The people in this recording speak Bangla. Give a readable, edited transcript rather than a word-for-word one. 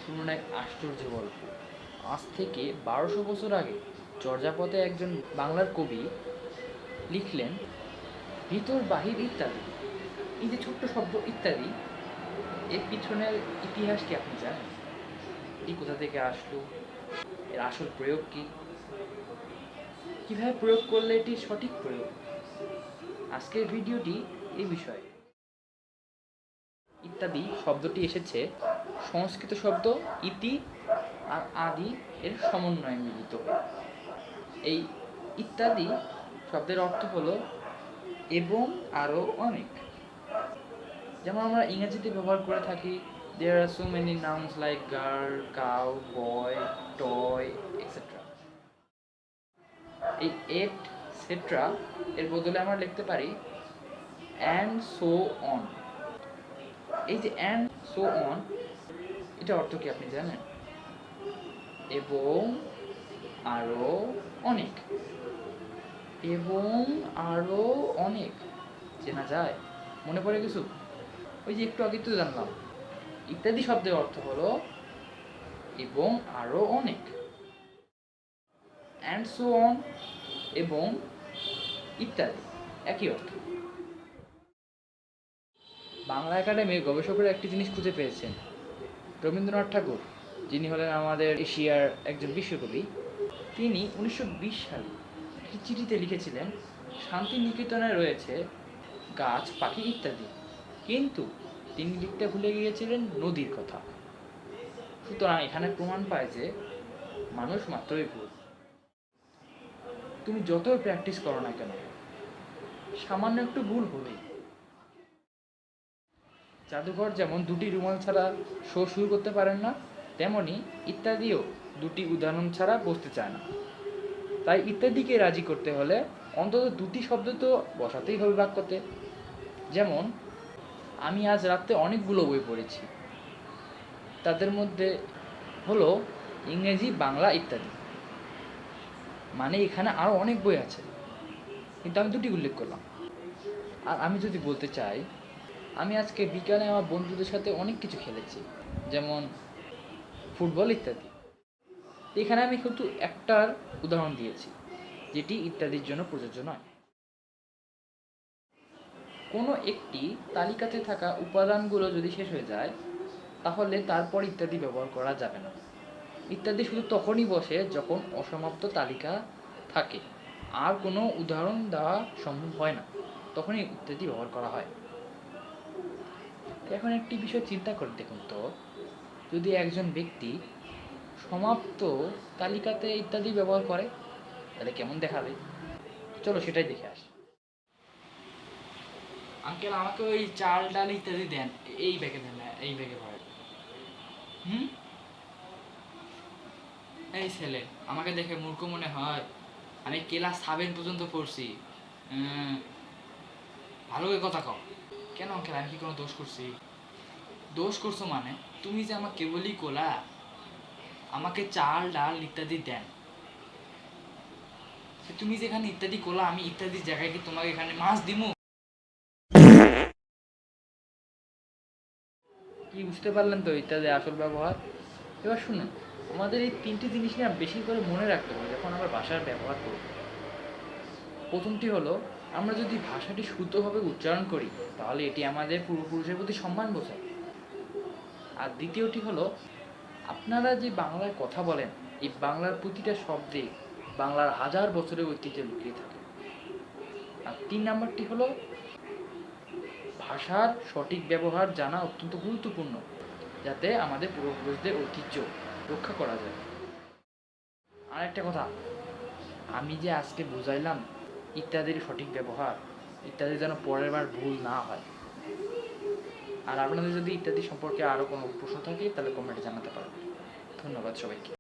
শুনুন এক আশ্চর্য গল্প। আজ থেকে ১২০০ বছর আগে চর্যাপদে একজন বাংলার কবি লিখলেন, ভিতর বাহির ইত্যাদি। এই যে ছোট্ট শব্দ ইত্যাদি, এর পিছনের ইতিহাস কি আপনি জানেন? এটি কোথা থেকে আসলো, এর আসল প্রয়োগ কি, কিভাবে প্রয়োগ করলে এটি সঠিক প্রয়োগ? আজকের ভিডিওটি এই বিষয়ে। ইত্যাদি শব্দটি এসেছে সংস্কৃত শব্দ ইতি আর আদি এর সমন্বয়ে মিলিত হয়ে। এই ইত্যাদি শব্দের অর্থ হলো এবং আরও অনেক। যেমন আমরা ইংরেজিতে ব্যবহার করে থাকি, there are so many nouns like girl, cow, boy, toy, etcetera. এই এটসেট্রা এর বদলে আমরা লিখতে পারি অ্যান্ড সো অন। এই যে অ্যান্ড সো অন, এটা অর্থ কি আপনি জানেন? এবং আরও অনেক। এবং আরও অনেক চেনা যায়? মনে পড়ে কিছু? ওই যে একটু আগে তো জানলাম, ইত্যাদি শব্দের অর্থ হলো এবং আরও অনেক। অ্যান্ড সো অন এবং ইত্যাদি একই অর্থ। বাংলা একাডেমির গবেষকরা একটি জিনিস খুঁজে পেয়েছেন। রবীন্দ্রনাথ ঠাকুর, যিনি হলেন আমাদের এশিয়ার একজন বিশ্বকবি, তিনি 1920 সালে একটি চিঠিতে লিখেছিলেন, শান্তিনিকেতনে রয়েছে গাছ, পাখি ইত্যাদি, কিন্তু তিনি লিখতে ভুলে গিয়েছিলেন নদীর কথা। সুতরাং এখানে প্রমাণ পায় যে মানুষ মাত্রই ভুল। তুমি যতই প্র্যাকটিস করো না কেন, সামান্য একটু ভুল হবেই। জাদুঘর যেমন দুটি রুমাল ছাড়া শো শুরু করতে পারেন না, তেমনি ইত্যাদিও দুটি উদাহরণ ছাড়া বসতে চায় না। তাই ইত্যাদিকে রাজি করতে হলে অন্তত দুটি শব্দ তো বসাতেই হবে বাক্যতে। যেমন, আমি আজ রাতে অনেকগুলো বই পড়েছি, তাদের মধ্যে হলো ইংরেজি, বাংলা ইত্যাদি। মানে এখানে আরও অনেক বই আছে, কিন্তু আমি দুটি উল্লেখ করলাম। আর আমি যদি বলতে চাই, আমি আজকে বিকালে আমার বন্ধুদের সাথে অনেক কিছু খেলেছি, যেমন ফুটবল ইত্যাদি। এখানে আমি কিন্তু একটার উদাহরণ দিয়েছি, যেটি ইত্যাদির জন্য প্রযোজ্য নয়। কোনো একটি তালিকাতে থাকা উপাদানগুলো যদি শেষ হয়ে যায়, তাহলে তারপর ইত্যাদি ব্যবহার করা যাবে না। ইত্যাদি শুধু তখনই বসে যখন অসমাপ্ত তালিকা থাকে আর কোনো উদাহরণ দেওয়া সম্ভব হয় না, তখনই ইত্যাদি ব্যবহার করা হয়। এখন একটি বিষয় চিন্তা করে দেখুন তো, যদি একজন ব্যক্তি সমাপ্ত তালিকাতে ইত্যাদি ব্যবহার করে, তাহলে কেমন দেখাবে? চলো সেটাই দেখে আসি। আঙ্কেল, আমাকে ওই চাল ডাল ইত্যাদি দেন, এই ব্যাগে দেন, এই ব্যাগে ভরে। হুম, এই ছেলে আমাকে দেখে মূর্খ মনে হয়? আমি ক্লাস 7 পর্যন্ত পড়ছি। ভালো করে কথা কও। কেন আঙ্কেল, আমি কি কোনো দোষ করছি? দোষ করছো মানে? তুমি যে আমাকে কেবলই কোলা আমাকে চাল ডাল ইত্যাদি দেন, তুমি যেখানে ইত্যাদি কোলা, আমি ইত্যাদির জায়গায় কি তোমাকে এখানে মাছ দিমু? কি বুঝতে পারলেন তো ইত্যাদি আসল ব্যবহার? এবার শুনুন, আমাদের এই তিনটি জিনিস নিয়ে বেশি করে মনে রাখতে হবে যখন আমরা ভাষার ব্যবহার করব। প্রথমটি হলো, আমরা যদি ভাষাটি শুদ্ধভাবে উচ্চারণ করি, তাহলে এটি আমাদের পূর্বপুরুষের প্রতি সম্মান বোঝায়। আর দ্বিতীয়টি হলো, আপনারা যে বাংলায় কথা বলেন, এই বাংলার প্রতিটা শব্দে বাংলার হাজার বছরের ঐতিহ্য লুকিয়ে থাকে। আর 3 নাম্বারটি হলো, ভাষার সঠিক ব্যবহার জানা অত্যন্ত গুরুত্বপূর্ণ, যাতে আমাদের পূর্বপুরুষদের ঐতিহ্য রক্ষা করা যায়। আর একটা কথা, আমি যে আজকে বুঝাইলাম ইত্যাদির সঠিক ব্যবহার, ইত্যাদি যেন পরের বার ভুল না হয়। আর আপনাদের যদি ইত্যাদি সম্পর্কে আরও কোনো প্রশ্ন থাকে, তাহলে কমেন্টে জানাতে পারবেন। ধন্যবাদ সবাইকে।